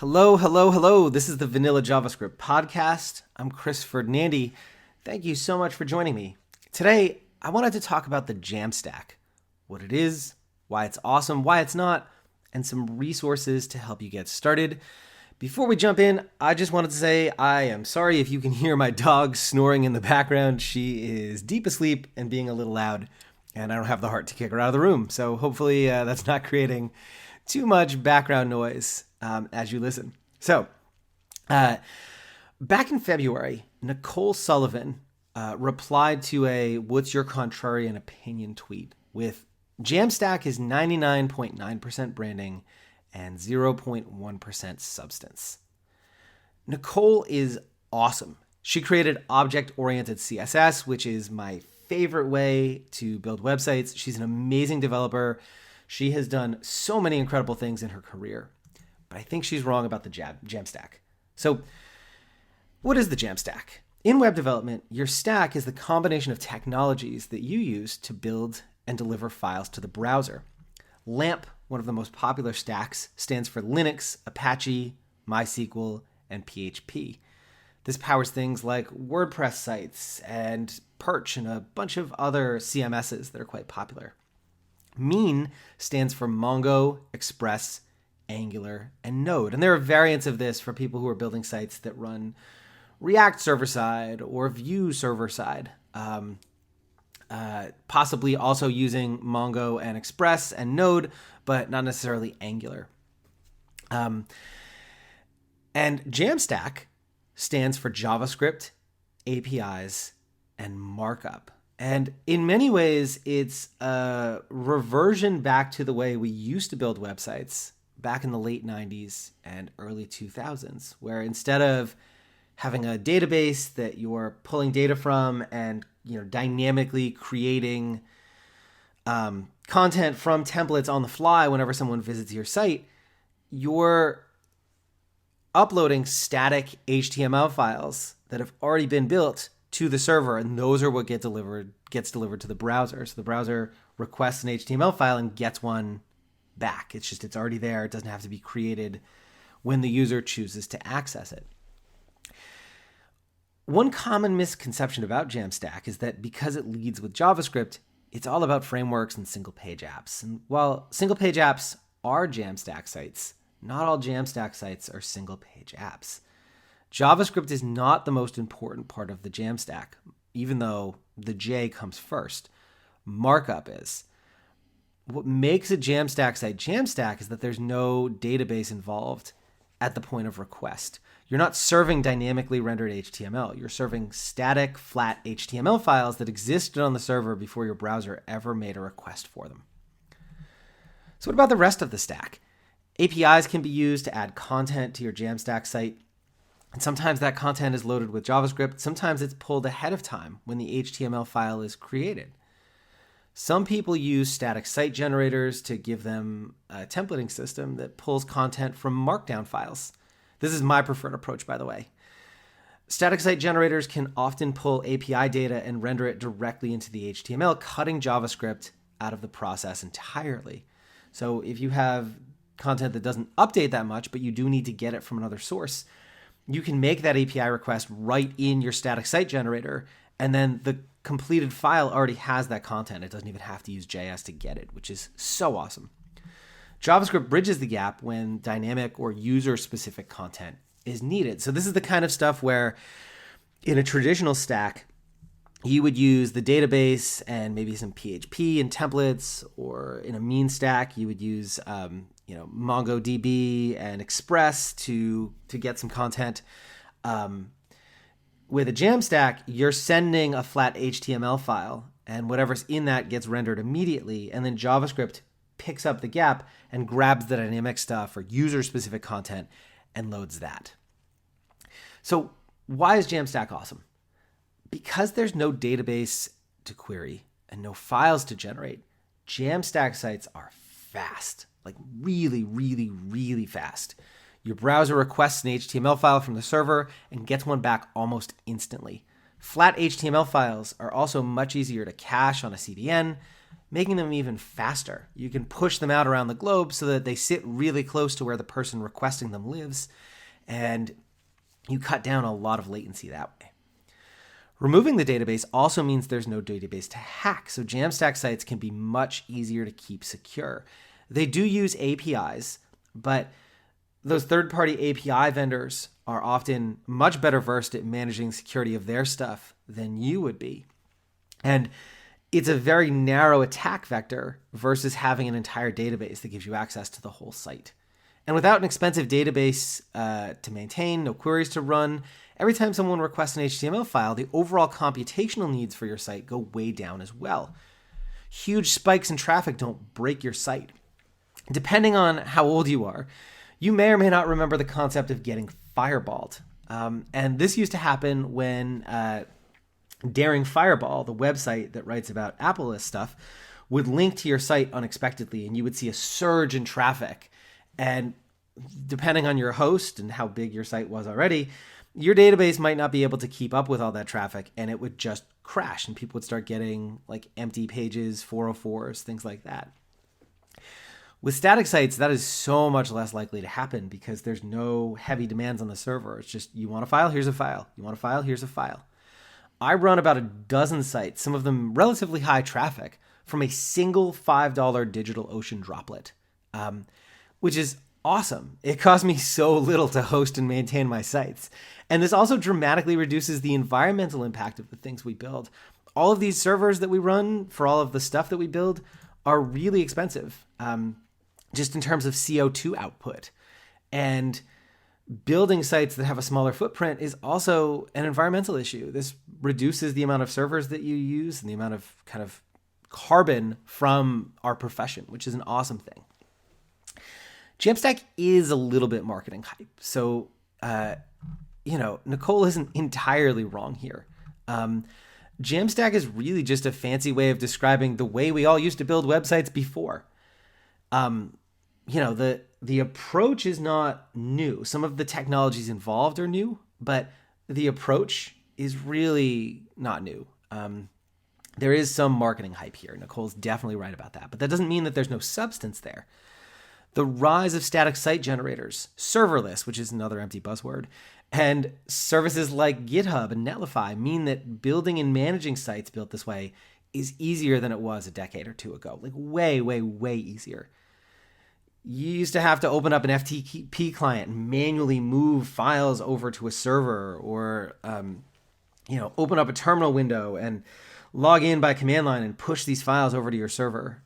Hello, hello, hello. This is the Vanilla JavaScript podcast. I'm Chris Ferdinandi. Thank you so much for joining me. Today, I wanted to talk about the Jamstack, what it is, why it's awesome, why it's not, and some resources to help you get started. Before we jump in, I just wanted to say I am sorry if you can hear my dog snoring in the background. She is deep asleep and being a little loud, and I don't have the heart to kick her out of the room. So hopefully that's not creating too much background noise as you listen. So, back in February, Nicole Sullivan replied to a "What's your contrarian opinion?" tweet with Jamstack is 99.9% branding and 0.1% substance. Nicole is awesome. She created object-oriented CSS, which is my favorite way to build websites. She's an amazing developer. She has done so many incredible things in her career, but I think she's wrong about the Jamstack. So, what is the Jamstack? In web development, your stack is the combination of technologies that you use to build and deliver files to the browser. LAMP, one of the most popular stacks, stands for Linux, Apache, MySQL, and PHP. This powers things like WordPress sites and Perch and a bunch of other CMSs that are quite popular. Mean stands for Mongo, Express, Angular, and Node. And there are variants of this for people who are building sites that run React server-side or Vue server-side, possibly also using Mongo and Express and Node, but not necessarily Angular. And Jamstack stands for JavaScript, APIs, and markup. And in many ways, it's a reversion back to the way we used to build websites back in the late 90s and early 2000s, where instead of having a database that you're pulling data from and dynamically creating content from templates on the fly whenever someone visits your site, you're uploading static HTML files that have already been built to the server, and those are what gets delivered to the browser. So the browser requests an HTML file and gets one back. It's already there. It doesn't have to be created when the user chooses to access it. One common misconception about Jamstack is that because it leads with JavaScript, it's all about frameworks and single-page apps. And while single-page apps are Jamstack sites, not all Jamstack sites are single-page apps. JavaScript is not the most important part of the Jamstack, even though the J comes first. Markup is. What makes a Jamstack site Jamstack is that there's no database involved at the point of request. You're not serving dynamically rendered HTML. You're serving static, flat HTML files that existed on the server before your browser ever made a request for them. So what about the rest of the stack? APIs can be used to add content to your Jamstack site. And sometimes that content is loaded with JavaScript. Sometimes it's pulled ahead of time when the HTML file is created. Some people use static site generators to give them a templating system that pulls content from markdown files. This is my preferred approach, by the way. Static site generators can often pull API data and render it directly into the HTML, cutting JavaScript out of the process entirely. So if you have content that doesn't update that much, but you do need to get it from another source, you can make that API request right in your static site generator, and then the completed file already has that content. It doesn't even have to use JS to get it, which is so awesome. JavaScript bridges the gap when dynamic or user-specific content is needed. So this is the kind of stuff where in a traditional stack, you would use the database and maybe some PHP and templates, or in a mean stack, you would use MongoDB and Express to get some content. With a Jamstack, you're sending a flat HTML file, and whatever's in that gets rendered immediately, and then JavaScript picks up the gap and grabs the dynamic stuff or user-specific content and loads that. So why is Jamstack awesome? Because there's no database to query and no files to generate, Jamstack sites are fast, like really, really, really fast. Your browser requests an HTML file from the server and gets one back almost instantly. Flat HTML files are also much easier to cache on a CDN. making them even faster. You can push them out around the globe so that they sit really close to where the person requesting them lives, and you cut down a lot of latency that way. Removing the database also means there's no database to hack, so Jamstack sites can be much easier to keep secure. They do use APIs, but those third-party API vendors are often much better versed at managing security of their stuff than you would be. And it's a very narrow attack vector versus having an entire database that gives you access to the whole site. And without an expensive database to maintain, no queries to run, every time someone requests an HTML file, the overall computational needs for your site go way down as well. Huge spikes in traffic don't break your site. Depending on how old you are, you may or may not remember the concept of getting fireballed. And this used to happen when Daring Fireball, the website that writes about Apple stuff, would link to your site unexpectedly, and you would see a surge in traffic. And depending on your host and how big your site was already, your database might not be able to keep up with all that traffic, and it would just crash, and people would start getting like empty pages, 404s, things like that. With static sites, that is so much less likely to happen because there's no heavy demands on the server. It's just, you want a file, here's a file. You want a file, here's a file. I run about a dozen sites, some of them relatively high traffic, from a single $5 DigitalOcean droplet, which is awesome. It costs me so little to host and maintain my sites. And this also dramatically reduces the environmental impact of the things we build. All of these servers that we run for all of the stuff that we build are really expensive, just in terms of CO2 output. And building sites that have a smaller footprint is also an environmental issue. This reduces the amount of servers that you use and the amount of kind of carbon from our profession, which is an awesome thing. Jamstack is a little bit marketing hype. So, Nicole isn't entirely wrong here. Jamstack is really just a fancy way of describing the way we all used to build websites before. The approach is not new. Some of the technologies involved are new, but the approach is really not new. There is some marketing hype here. Nicole's definitely right about that, but that doesn't mean that there's no substance there. The rise of static site generators, serverless, which is another empty buzzword, and services like GitHub and Netlify mean that building and managing sites built this way is easier than it was a decade or two ago. Like way, way, way easier. You used to have to open up an FTP client and manually move files over to a server, or open up a terminal window and log in by command line and push these files over to your server.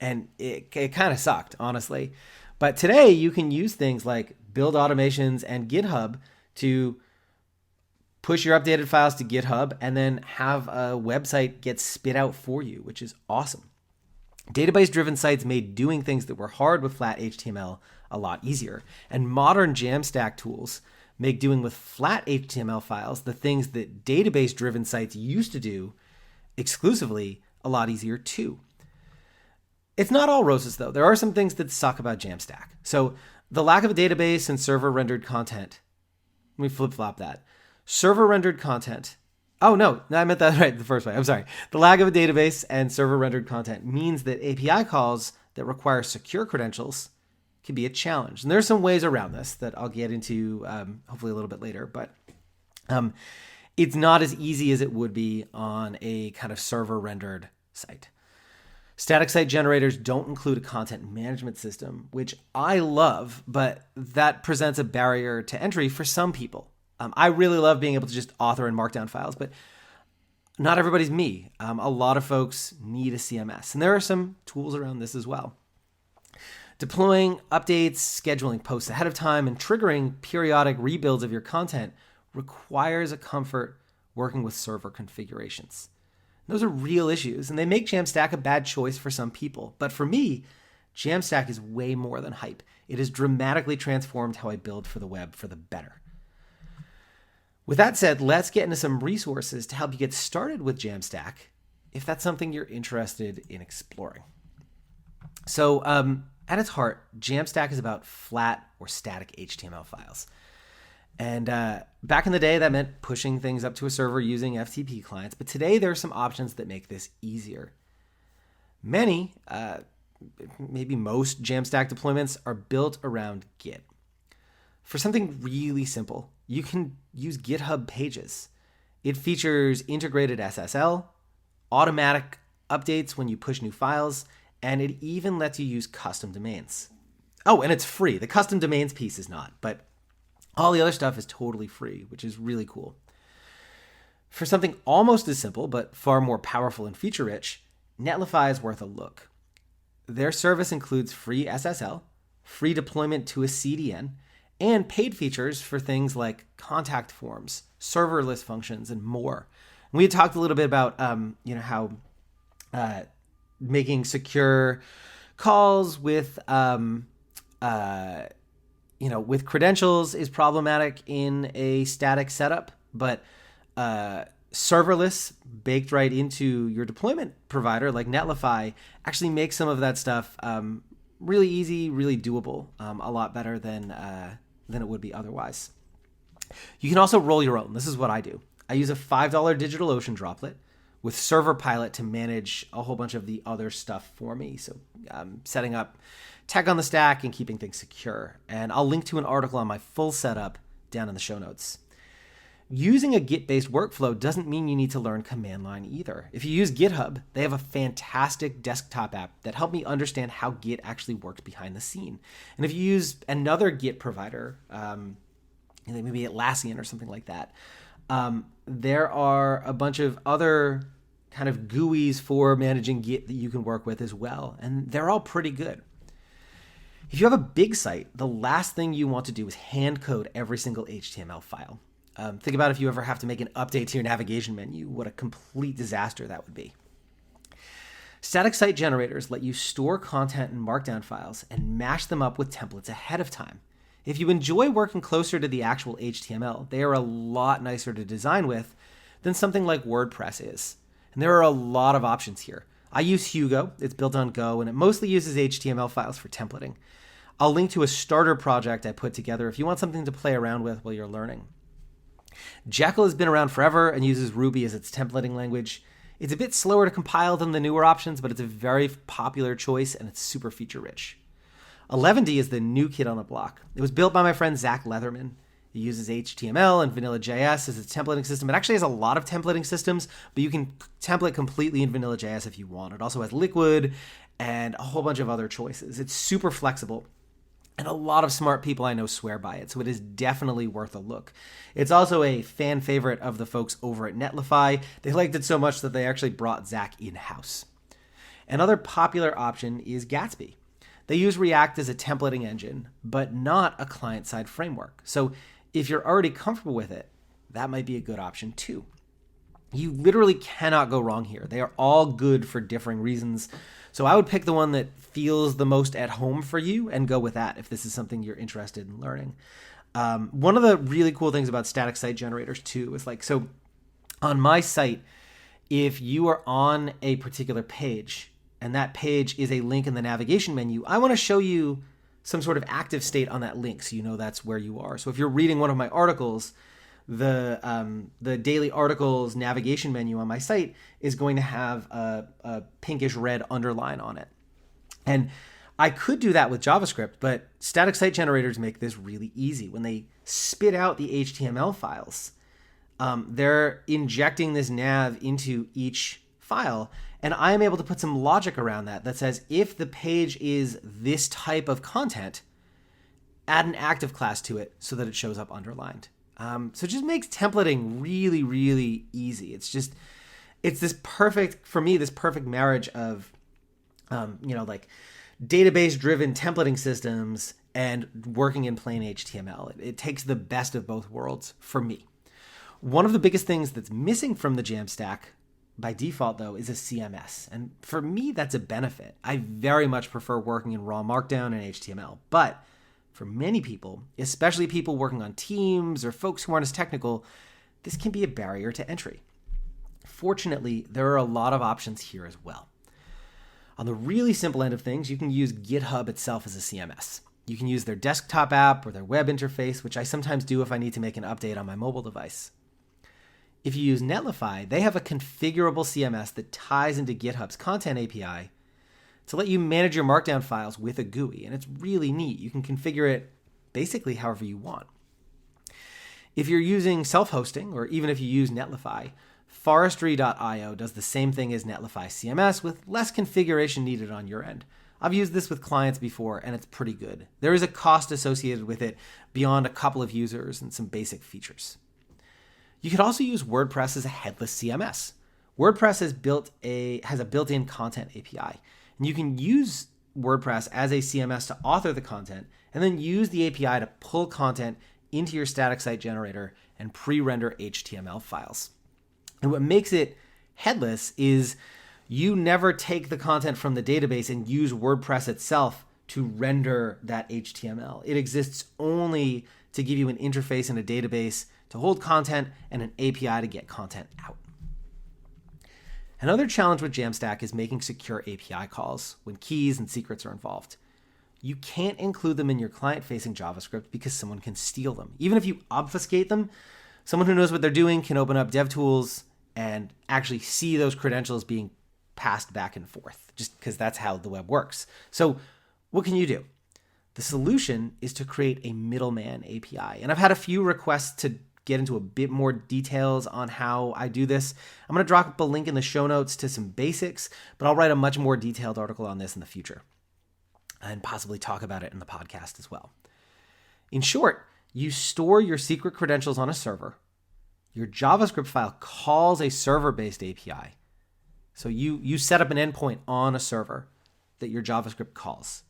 And it kind of sucked, honestly. But today you can use things like build automations and GitHub to push your updated files to GitHub and then have a website get spit out for you, which is awesome. Database-driven sites made doing things that were hard with flat HTML a lot easier. And modern Jamstack tools make doing with flat HTML files the things that database-driven sites used to do exclusively a lot easier too. It's not all roses, though. There are some things that suck about Jamstack. So the lack of a database and server-rendered content. Let me flip-flop that. Server-rendered content. Oh, no, I meant that right the first way. I'm sorry. The lack of a database and server-rendered content means that API calls that require secure credentials can be a challenge. And there's some ways around this that I'll get into hopefully a little bit later. But it's not as easy as it would be on a kind of server-rendered site. Static site generators don't include a content management system, which I love, but that presents a barrier to entry for some people. I really love being able to just author and markdown files, but not everybody's me. A lot of folks need a CMS, and there are some tools around this as well. Deploying updates, scheduling posts ahead of time, and triggering periodic rebuilds of your content requires a comfort working with server configurations. Those are real issues, and they make Jamstack a bad choice for some people. But for me, Jamstack is way more than hype. It has dramatically transformed how I build for the web for the better. With that said, let's get into some resources to help you get started with Jamstack if that's something you're interested in exploring. So at its heart, Jamstack is about flat or static HTML files. And back in the day, that meant pushing things up to a server using FTP clients. But today, there are some options that make this easier. Many, maybe most Jamstack deployments are built around Git. For something really simple, you can use GitHub Pages. It features integrated SSL, automatic updates when you push new files, and it even lets you use custom domains. Oh, and it's free. The custom domains piece is not, but all the other stuff is totally free, which is really cool. For something almost as simple, but far more powerful and feature-rich, Netlify is worth a look. Their service includes free SSL, free deployment to a CDN, and paid features for things like contact forms, serverless functions, and more. And we had talked a little bit about how making secure calls with with credentials is problematic in a static setup, but serverless baked right into your deployment provider like Netlify actually makes some of that stuff really easy, really doable, a lot better than it would be otherwise. You can also roll your own. This is what I do. I use a $5 DigitalOcean droplet with Server Pilot to manage a whole bunch of the other stuff for me. So setting up tech on the stack and keeping things secure. And I'll link to an article on my full setup down in the show notes. Using a Git-based workflow doesn't mean you need to learn command line either. If you use GitHub, they have a fantastic desktop app that helped me understand how Git actually works behind the scene. And if you use another Git provider, maybe Atlassian or something like that, there are a bunch of other kind of GUIs for managing Git that you can work with as well. And they're all pretty good. If you have a big site, the last thing you want to do is hand code every single HTML file. Think about if you ever have to make an update to your navigation menu, what a complete disaster that would be. Static site generators let you store content in Markdown files and mash them up with templates ahead of time. If you enjoy working closer to the actual HTML, they are a lot nicer to design with than something like WordPress is. And there are a lot of options here. I use Hugo, it's built on Go, and it mostly uses HTML files for templating. I'll link to a starter project I put together if you want something to play around with while you're learning. Jekyll has been around forever and uses Ruby as its templating language. It's a bit slower to compile than the newer options, but it's a very popular choice and it's super feature-rich. 11D is the new kid on the block. It was built by my friend Zach Leatherman. It uses HTML and Vanilla.js as its templating system. It actually has a lot of templating systems, but you can template completely in Vanilla.js if you want. It also has Liquid and a whole bunch of other choices. It's super flexible. And a lot of smart people I know swear by it, so it is definitely worth a look. It's also a fan favorite of the folks over at Netlify. They liked it so much that they actually brought Zach in-house. Another popular option is Gatsby. They use React as a templating engine, but not a client-side framework. So if you're already comfortable with it, that might be a good option too. You literally cannot go wrong here. They are all good for differing reasons. So I would pick the one that feels the most at home for you and go with that if this is something you're interested in learning. One of the really cool things about static site generators too is so on my site, if you are on a particular page and that page is a link in the navigation menu, I want to show you some sort of active state on that link so you know that's where you are. So if you're reading one of my articles, the daily articles navigation menu on my site is going to have a pinkish red underline on it. And I could do that with JavaScript, but static site generators make this really easy. When they spit out the HTML files, they're injecting this nav into each file, and I'm able to put some logic around that says if the page is this type of content, add an active class to it so that it shows up underlined. So it just makes templating really, really easy. It's this perfect marriage of, database-driven templating systems and working in plain HTML. It takes the best of both worlds for me. One of the biggest things that's missing from the Jamstack by default, though, is a CMS. And for me, that's a benefit. I very much prefer working in raw Markdown and HTML, but for many people, especially people working on teams or folks who aren't as technical, this can be a barrier to entry. Fortunately, there are a lot of options here as well. On the really simple end of things, you can use GitHub itself as a CMS. You can use their desktop app or their web interface, which I sometimes do if I need to make an update on my mobile device. If you use Netlify, they have a configurable CMS that ties into GitHub's content API to let you manage your Markdown files with a GUI. And it's really neat. You can configure it basically however you want. If you're using self-hosting, or even if you use Netlify, Forestry.io does the same thing as Netlify CMS with less configuration needed on your end. I've used this with clients before, and it's pretty good. There is a cost associated with it beyond a couple of users and some basic features. You could also use WordPress as a headless CMS. WordPress has a built-in content API, and you can use WordPress as a CMS to author the content, and then use the API to pull content into your static site generator and pre-render HTML files. And what makes it headless is you never take the content from the database and use WordPress itself to render that HTML. It exists only to give you an interface in a database to hold content and an API to get content out. Another challenge with Jamstack is making secure API calls when keys and secrets are involved. You can't include them in your client-facing JavaScript because someone can steal them. Even if you obfuscate them, someone who knows what they're doing can open up DevTools and actually see those credentials being passed back and forth, just because that's how the web works. So what can you do? The solution is to create a middleman API. And I've had a few requests to get into a bit more details on how I do this. I'm going to drop a link in the show notes to some basics, but I'll write a much more detailed article on this in the future and possibly talk about it in the podcast as well. In short, you store your secret credentials on a server. Your JavaScript file calls a server-based API. So you set up an endpoint on a server that your JavaScript calls.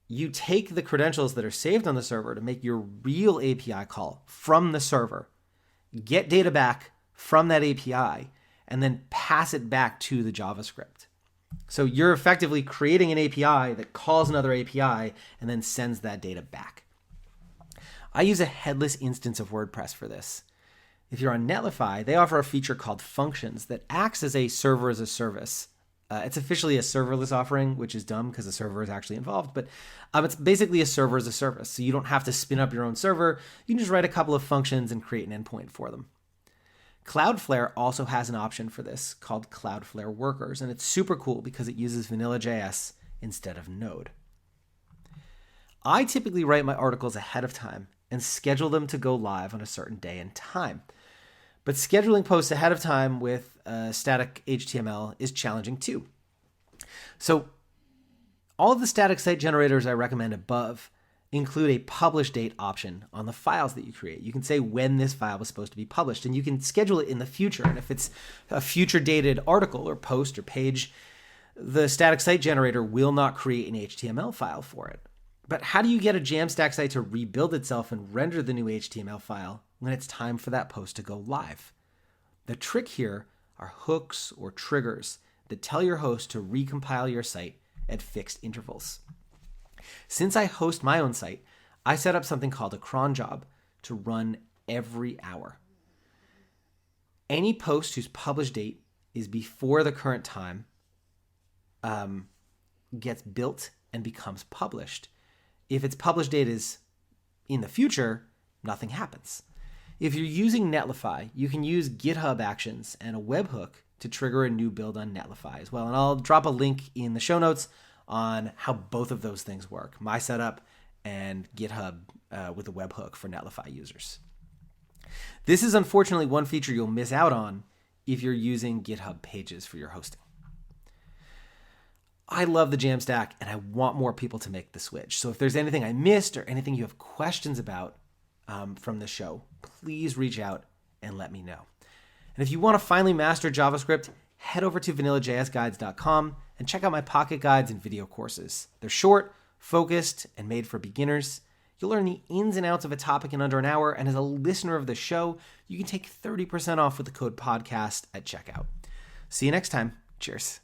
You take the credentials that are saved on the server to make your real API call from the server, get data back from that API, and then pass it back to the JavaScript. So you're effectively creating an API that calls another API and then sends that data back. I use a headless instance of WordPress for this. If you're on Netlify, they offer a feature called Functions that acts as a server as a service. It's officially a serverless offering, which is dumb because a server is actually involved, but it's basically a server as a service. So you don't have to spin up your own server. You can just write a couple of functions and create an endpoint for them. Cloudflare also has an option for this called Cloudflare Workers, and it's super cool because it uses vanilla.js instead of Node. I typically write my articles ahead of time and schedule them to go live on a certain day and time. But scheduling posts ahead of time with static HTML is challenging too. So all of the static site generators I recommend above include a publish date option on the files that you create. You can say when this file was supposed to be published, and you can schedule it in the future. And if it's a future dated article or post or page, the static site generator will not create an HTML file for it. But how do you get a Jamstack site to rebuild itself and render the new HTML file when it's time for that post to go live? The trick here are hooks or triggers that tell your host to recompile your site at fixed intervals. Since I host my own site, I set up something called a cron job to run every hour. Any post whose publish date is before the current time gets built and becomes published. If its publish date is in the future, nothing happens. If you're using Netlify, you can use GitHub Actions and a webhook to trigger a new build on Netlify as well. And I'll drop a link in the show notes on how both of those things work, my setup and GitHub with a webhook for Netlify users. This is unfortunately one feature you'll miss out on if you're using GitHub Pages for your hosting. I love the Jamstack, and I want more people to make the switch. So if there's anything I missed or anything you have questions about from the show, please reach out and let me know. And if you want to finally master JavaScript, head over to vanillajsguides.com and check out my pocket guides and video courses. They're short, focused, and made for beginners. You'll learn the ins and outs of a topic in under an hour, and as a listener of the show, you can take 30% off with the code podcast at checkout. See you next time. Cheers.